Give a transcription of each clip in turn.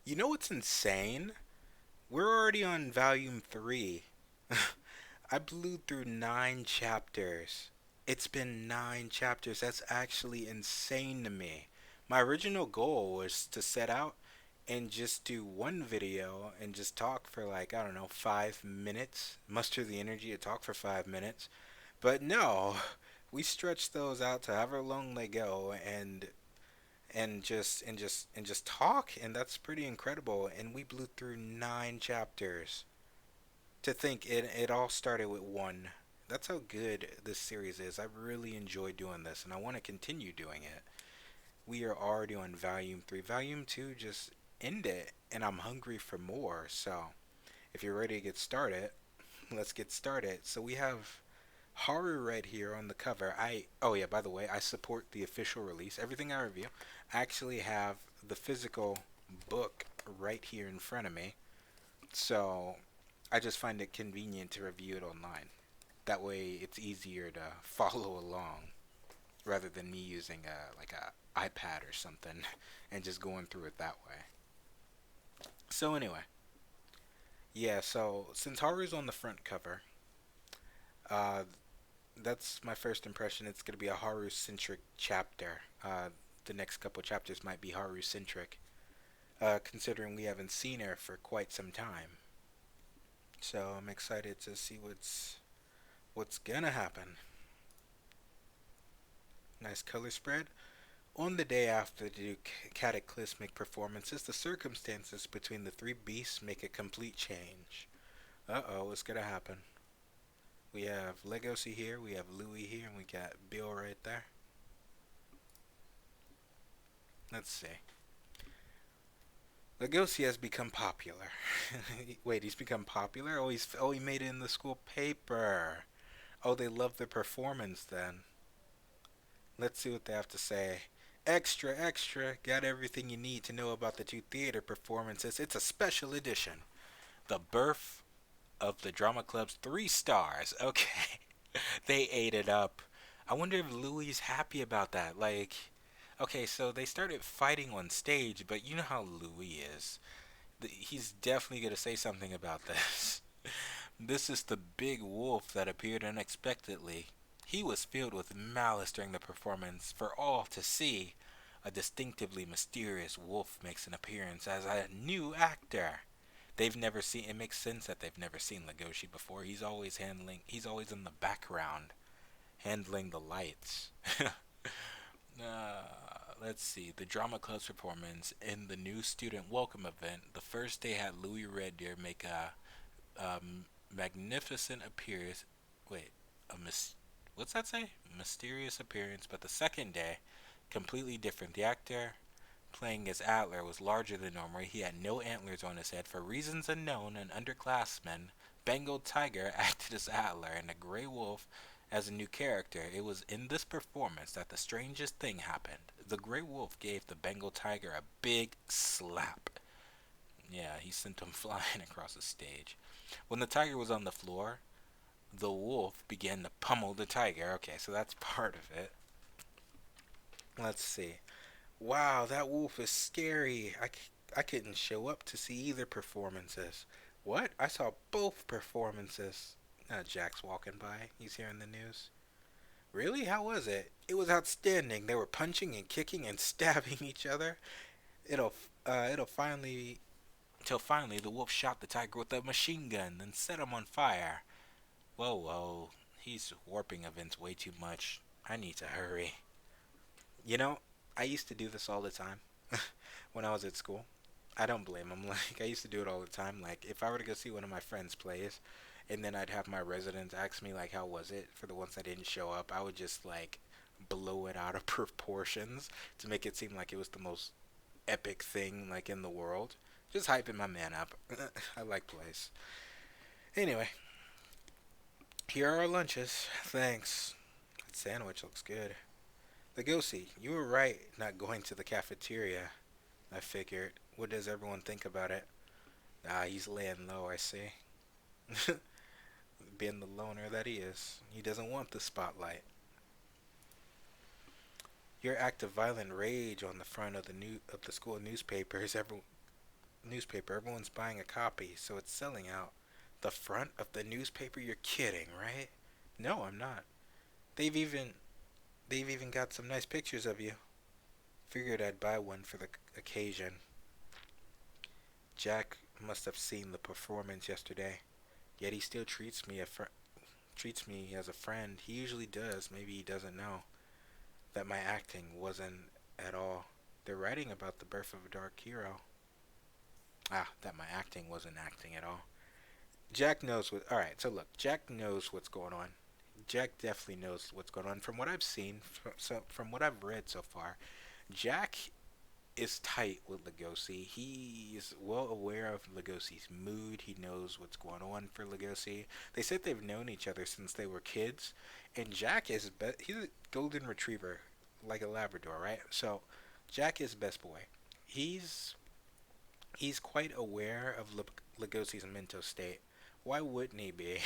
You know what's insane? We're already on volume 3. I blew through 9 chapters. It's been 9 chapters. That's actually insane to me. My original goal was to set out and just do one video and just talk for like, I don't know, 5 minutes. Muster the energy to talk for 5 minutes. But no, we stretched those out to however long they go and just talk, and that's pretty incredible. And we blew through 9 chapters. To think it all started with one. That's how good this series is. I really enjoy doing this, and I want to continue doing it. We are already on volume 3. Volume 2 just ended, and I'm hungry for more. So if you're ready to get started, let's get started. So we have Haru right here on the cover. Oh yeah, by the way, I support the official release. Everything I review, I actually have the physical book right here in front of me. So I just find it convenient to review it online. That way it's easier to follow along rather than me using a iPad or something and just going through it that way. So anyway, yeah, so since Haru's on the front cover, uh, that's my first impression. It's going to be a Haru centric chapter. The next couple chapters might be Haru centric, considering we haven't seen her for quite some time. So I'm excited to see what's gonna happen. Nice color spread. On the day after the cataclysmic performances, the circumstances between the three beasts make a complete change. Uh-oh, what's gonna happen? We have Legosi here, we have Louis here, and we got Bill right there. Let's see. Legosi has become popular. Wait, he's become popular? He made it in the school paper. Oh, they love the performance then. Let's see what they have to say. Extra, extra, got everything you need to know about the two theater performances. It's a special edition. The birth of the drama club's 3 stars. Okay. They ate it up. I wonder if Louis is happy about that. Like, okay, so they started fighting on stage, but you know how Louis is. He's definitely going to say something about this. This is the big wolf that appeared unexpectedly. He was filled with malice during the performance for all to see. A distinctively mysterious wolf makes an appearance as a new actor. They've never seen it makes sense that they've never seen Legoshi before. He's always in the background handling the lights. Let's see. The drama club's performance in the new student welcome event. The first day had Louis Red Deer make a magnificent appearance. Wait, what's that say? Mysterious appearance. But the second day, completely different. The actor playing as Adler was larger than normal. He had no antlers on his head. For reasons unknown, an underclassman, Bengal Tiger, acted as Adler, and a Grey Wolf as a new character. It was in this performance that the strangest thing happened. The Grey Wolf gave the Bengal Tiger a big slap. Yeah, he sent him flying across the stage. When the tiger was on the floor, the wolf began to pummel the tiger. Okay, so that's part of it. Let's see. Wow, that wolf is scary. I couldn't show up to see either performances. What? I saw both performances. Jack's walking by. He's hearing the news. Really? How was it? It was outstanding. They were punching and kicking and stabbing each other. It'll finally till finally the wolf shot the tiger with a machine gun and set him on fire. Whoa, whoa. He's warping events way too much. I need to hurry. You know, I used to do this all the time when I was at school. I don't blame him. Like, I used to do it all the time. Like, if I were to go see one of my friends' plays, and then I'd have my residents ask me, like, how was it for the ones that didn't show up, I would just, like, blow it out of proportions to make it seem like it was the most epic thing, like, in the world. Just hyping my man up. I like plays. Anyway, here are our lunches. Thanks. That sandwich looks good. Legosi, you were right not going to the cafeteria. I figured. What does everyone think about it? Ah, he's laying low, I see. Being the loner that he is. He doesn't want the spotlight. Your act of violent rage on the front of the school newspapers. Everyone. newspaper. Everyone's buying a copy, so it's selling out. The front of the newspaper? You're kidding, right? No, I'm not. They've even they've even got some nice pictures of you. Figured I'd buy one for the occasion. Jack must have seen the performance yesterday, yet he still treats me as a friend. He usually does. Maybe he doesn't know that my acting wasn't at all. They're writing about the birth of a dark hero. That my acting wasn't acting at all. Jack knows what. All right, so look, Jack knows what's going on. Jack definitely knows what's going on. From what I've seen, from what I've read so far, Jack is tight with Lugosi. He is well aware of Lugosi's mood. He knows what's going on for Lugosi. They said they've known each other since they were kids, and Jack is he's a golden retriever, like a Labrador, right? So Jack is best boy. He's he's quite aware of Lugosi's mental state. Why wouldn't he be?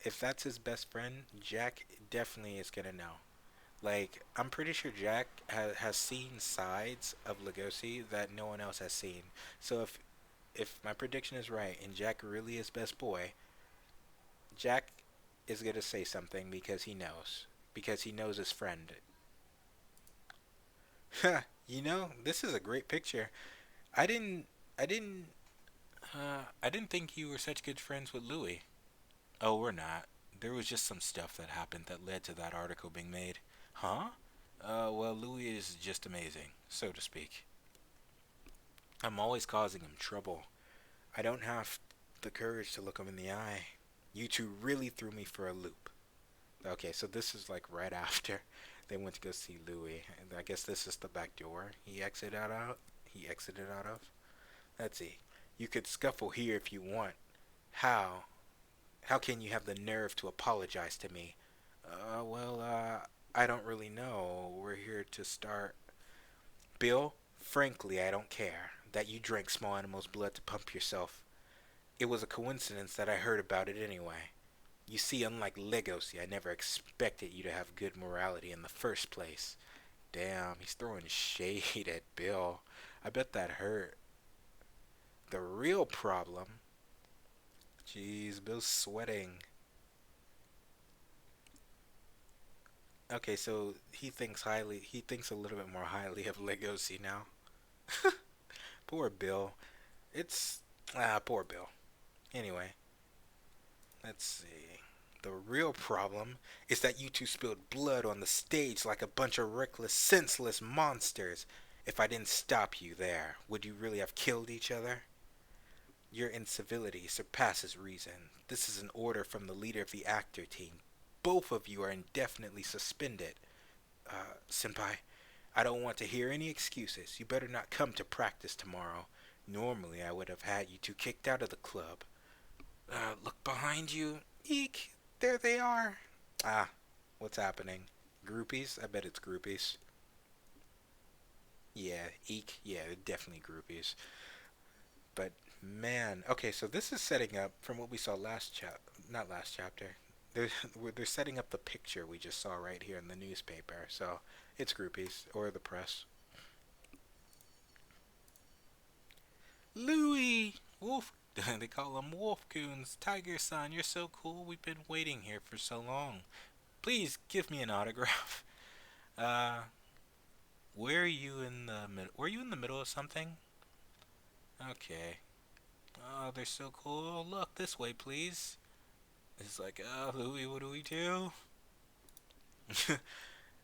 If that's his best friend, Jack definitely is gonna know. Like, I'm pretty sure Jack has seen sides of Lugosi that no one else has seen. So if my prediction is right and Jack really is best boy, Jack is gonna say something because he knows his friend. This is a great picture. I didn't I didn't I didn't think you were such good friends with Louis. Oh, we're not. There was just some stuff that happened that led to that article being made. Huh? Well, Louis is just amazing, so to speak. I'm always causing him trouble. I don't have the courage to look him in the eye. You two really threw me for a loop. Okay, so this is like right after they went to go see Louis. And I guess this is the back door He exited out of. Let's see. You could scuffle here if you want. How? How can you have the nerve to apologize to me? I don't really know. We're here to start. Bill, frankly, I don't care that you drank small animal's blood to pump yourself. It was a coincidence that I heard about it anyway. You see, unlike Legosi, I never expected you to have good morality in the first place. Damn, he's throwing shade at Bill. I bet that hurt. The real problem. Jeez, Bill's sweating. Okay, so he thinks a little bit more highly of Legosi now. Poor Bill. It's poor Bill. Anyway, let's see. The real problem is that you two spilled blood on the stage like a bunch of reckless, senseless monsters. If I didn't stop you there, would you really have killed each other? Your incivility surpasses reason. This is an order from the leader of the actor team. Both of you are indefinitely suspended. Senpai, I don't want to hear any excuses. You better not come to practice tomorrow. Normally, I would have had you two kicked out of the club. Look behind you. Eek, there they are. What's happening? Groupies? I bet it's groupies. Yeah, eek. Yeah, definitely groupies. But man, okay, so this is setting up from what we saw not last chapter. They're they're setting up the picture we just saw right here in the newspaper. So it's groupies or the press. Louis, Wolf. They call him Wolf Coons. Tiger Son, you're so cool. We've been waiting here for so long. Please give me an autograph. Uh, where are you in the middle? Were you in the middle of something? Okay. Oh, they're so cool. Look this way, please. It's like, Louis, what do we do?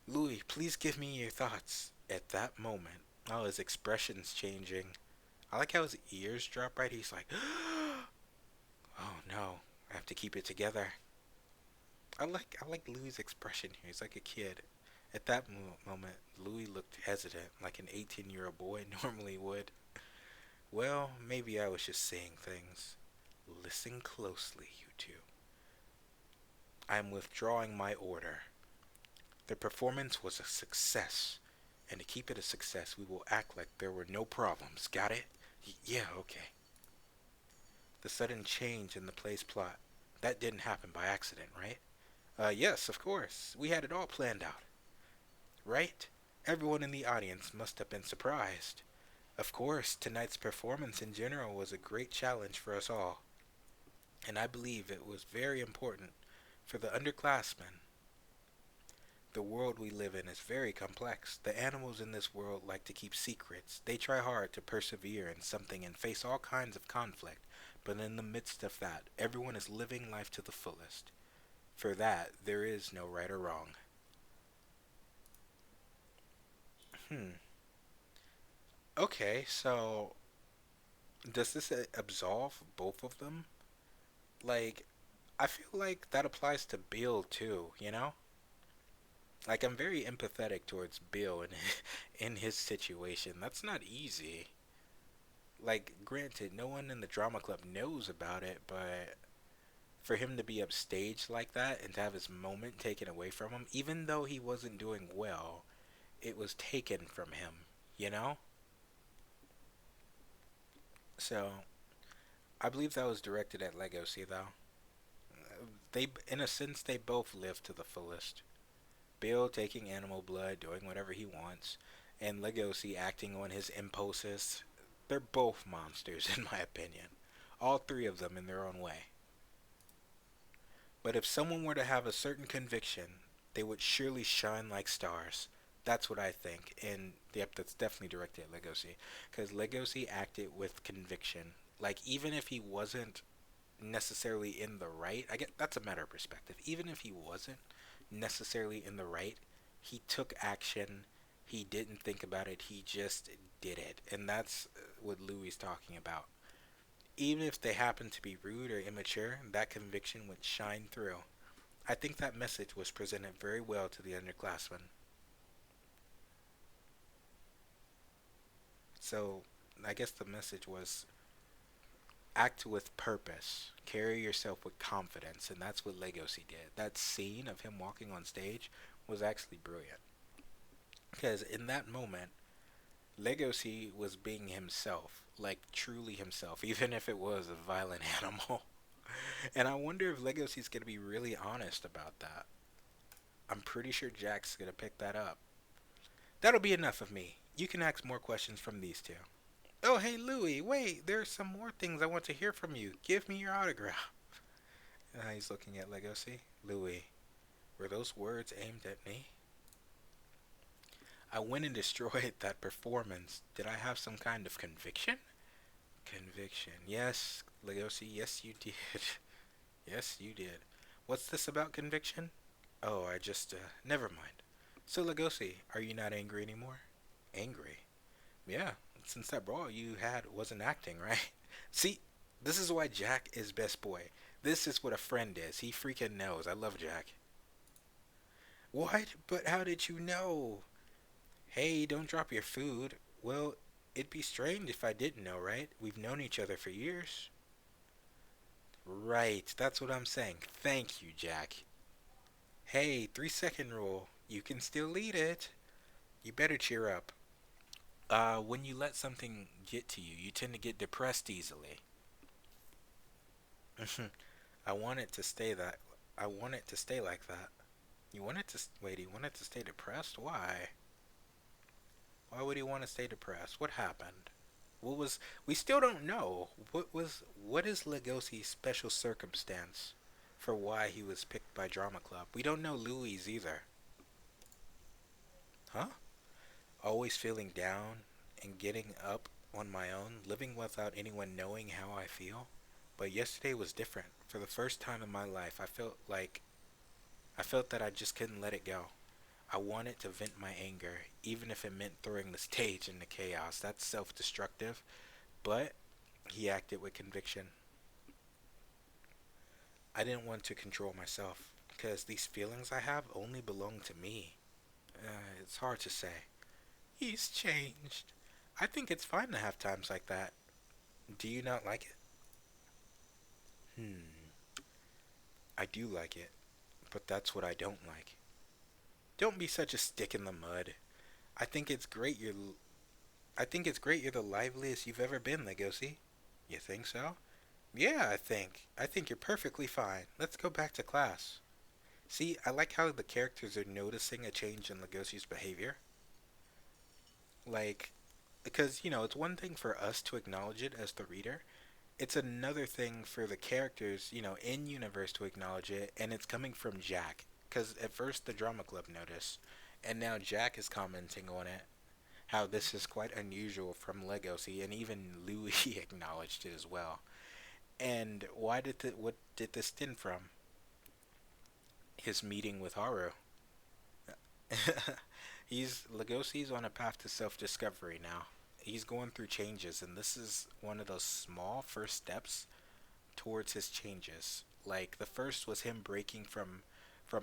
Louis, please give me your thoughts. At that moment, his expression's changing. I like how his ears drop right. He's like, oh no, I have to keep it together. I like Louis' expression here. He's like a kid. At that moment, Louis looked hesitant, like an 18-year-old boy normally would. Well, maybe I was just saying things. Listen closely, you two. I am withdrawing my order. The performance was a success, and to keep it a success, we will act like there were no problems. Got it? Yeah, okay. The sudden change in the play's plot. That didn't happen by accident, right? Yes, of course. We had it all planned out. Right? Everyone in the audience must have been surprised. Of course, tonight's performance in general was a great challenge for us all, and I believe it was very important for the underclassmen. The world we live in is very complex. The animals in this world like to keep secrets. They try hard to persevere in something and face all kinds of conflict, but in the midst of that, everyone is living life to the fullest. For that, there is no right or wrong. Hmm. Okay, so does this absolve both of them? Like, I feel like that applies to Bill too, you know? Like, I'm very empathetic towards Bill and in his situation. That's not easy. Like, granted, no one in the drama club knows about it, but for him to be upstaged like that and to have his moment taken away from him, even though he wasn't doing well, it was taken from him, you know? So, I believe that was directed at Legacy, though. In a sense, they both live to the fullest. Bill taking animal blood, doing whatever he wants, and Legosi acting on his impulses. They're both monsters, in my opinion. All three of them in their own way. But if someone were to have a certain conviction, they would surely shine like stars. That's what I think. And yep, that's definitely directed at Legosi. Because Legosi acted with conviction. Like, even if he wasn't necessarily in the right, I get that's a matter of perspective. Even if he wasn't necessarily in the right, he took action. He didn't think about it. He just did it. And that's what Louis is talking about. Even if they happen to be rude or immature, that conviction would shine through. I think that message was presented very well to the underclassmen. So, I guess the message was act with purpose, carry yourself with confidence, and that's what Legosi did. That scene of him walking on stage was actually brilliant. Because in that moment, Legosi was being himself, like truly himself, even if it was a violent animal. And I wonder if Legosi's gonna be really honest about that. I'm pretty sure Jack's gonna pick that up. That'll be enough of me. You can ask more questions from these two. Oh, hey, Louie, wait, there's some more things I want to hear from you. Give me your autograph. He's looking at Legosi. Louie, were those words aimed at me? I went and destroyed that performance. Did I have some kind of conviction? Conviction. Yes, Legosi, yes, you did. Yes, you did. What's this about conviction? Oh, never mind. So, Legosi, are you not angry anymore? Angry? Yeah, since that brawl you had wasn't acting, right? See, this is why Jack is best boy. This is what a friend is. He freaking knows. I love Jack. What? But how did you know? Hey, don't drop your food. Well, it'd be strange if I didn't know, right? We've known each other for years. Right, that's what I'm saying. Thank you, Jack. Hey, 3 second rule. You can still eat it. You better cheer up. When you let something get to you, you tend to get depressed easily. I want it to stay that. I want it to stay like that. You want it to wait. You want it to stay depressed? Why? Why would he want to stay depressed? What happened? What was? We still don't know. What was? What is Legosi's special circumstance for why he was picked by Drama Club? We don't know Louis either. Huh? Always feeling down and getting up on my own, living without anyone knowing how I feel. But yesterday was different. For the first time in my life, I felt that I just couldn't let it go. I wanted to vent my anger, even if it meant throwing the stage into chaos. That's self-destructive, but he acted with conviction. I didn't want to control myself, because these feelings I have only belong to me. It's hard to say. He's changed. I think it's fine to have times like that. Do you not like it? Hmm, I do like it, but that's what I don't like. Don't be such a stick in the mud. I think it's great you're I think it's great you're the liveliest you've ever been, Legosi. You think so? Yeah, I think. I think you're perfectly fine. Let's go back to class. See, I like how the characters are noticing a change in Legosi's behavior. Like, because it's one thing for us to acknowledge it as the reader. It's another thing for the characters, in universe to acknowledge it, and it's coming from Jack. Because at first the drama club noticed, and now Jack is commenting on it. How this is quite unusual from Legacy, and even Louis acknowledged it as well. And what did this stem from? His meeting with Haru. He's Legosi's on a path to self-discovery now. He's going through changes, and this is one of those small first steps towards his changes. Like the first was him breaking from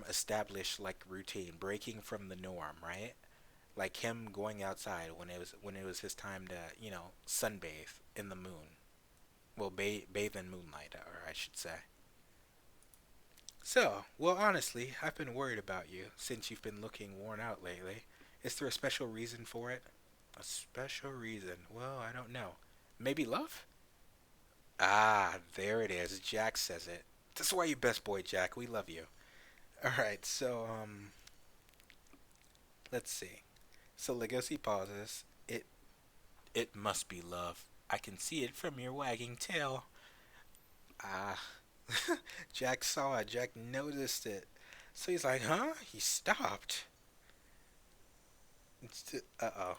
established like routine, breaking from the norm, right? Like him going outside when it was his time to sunbathe in the moon. Well, bathe in moonlight, or I should say. So, well, honestly, I've been worried about you since you've been looking worn out lately. Is there a special reason for it? A special reason? Well, I don't know. Maybe love? Ah, there it is. Jack says it. That's why you best boy, Jack. We love you. All right, so let's see. So Legacy pauses. It must be love. I can see it from your wagging tail. Ah, Jack saw it. Jack noticed it. So he's like, huh? He stopped. Uh oh.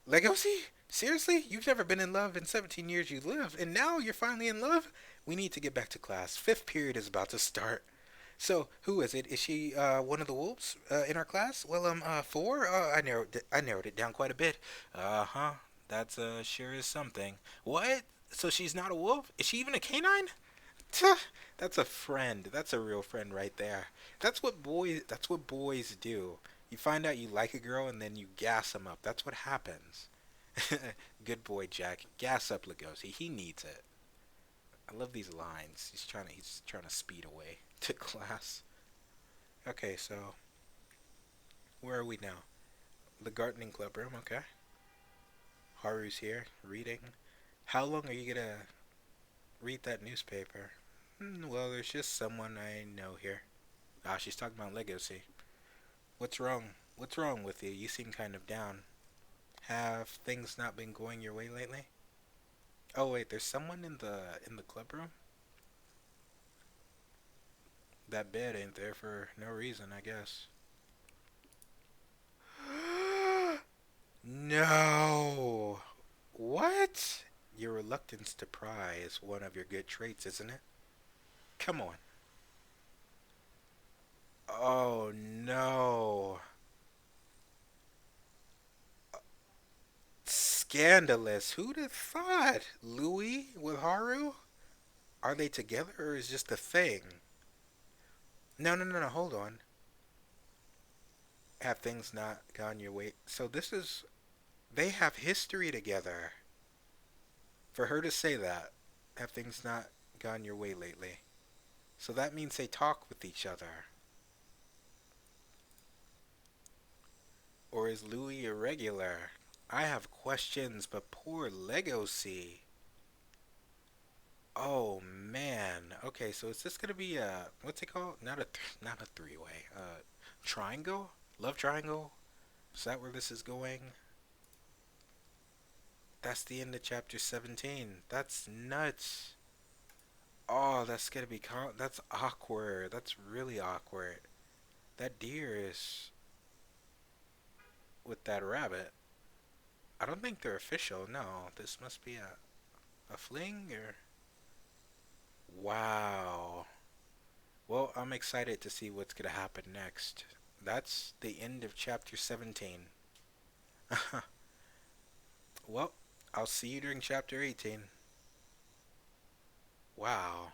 Legacy? Seriously? You've never been in love in 17 years you lived, and now you're finally in love? We need to get back to class. Fifth period is about to start. So, who is it? Is she one of the wolves in our class? Well, four. I narrowed it down quite a bit. Uh huh. That's sure is something. What? So she's not a wolf? Is she even a canine? Tuh, that's a friend. That's a real friend right there. That's what boys. That's what boys do. You find out you like a girl and then you gas them up. That's what happens. Good boy, Jack. Gas up Lugosi. He needs it. I love these lines. He's trying to speed away to class. Okay, so where are we now? The gardening club room. Okay. Haru's here reading. How long are you gonna read that newspaper? Well, there's just someone I know here. Ah, she's talking about legacy. What's wrong? What's wrong with you? You seem kind of down. Have things not been going your way lately? Oh wait, there's someone in the club room. That bed ain't there for no reason, I guess. No. What? Your reluctance to pry is one of your good traits, isn't it? Come on. Oh no. Scandalous. Who'd have thought? Louis with Haru? Are they together or is just a thing? No, no, no, no. Hold on. Have things not gone your way? So this is. They have history together. For her to say that, have things not gone your way lately? So that means they talk with each other. Or is Louis irregular? I have questions, but poor Legacy. Oh man. Okay, so is this gonna be a what's it called? Not a three-way. Triangle? Love triangle? Is that where this is going? That's the end of chapter 17. That's nuts. Oh, that's gonna be that's awkward. That's really awkward. That deer is with that rabbit. I don't think they're official. No, this must be a fling or wow. Well, I'm excited to see what's gonna happen next. That's the end of chapter 17. Well, I'll see you during chapter 18. Wow.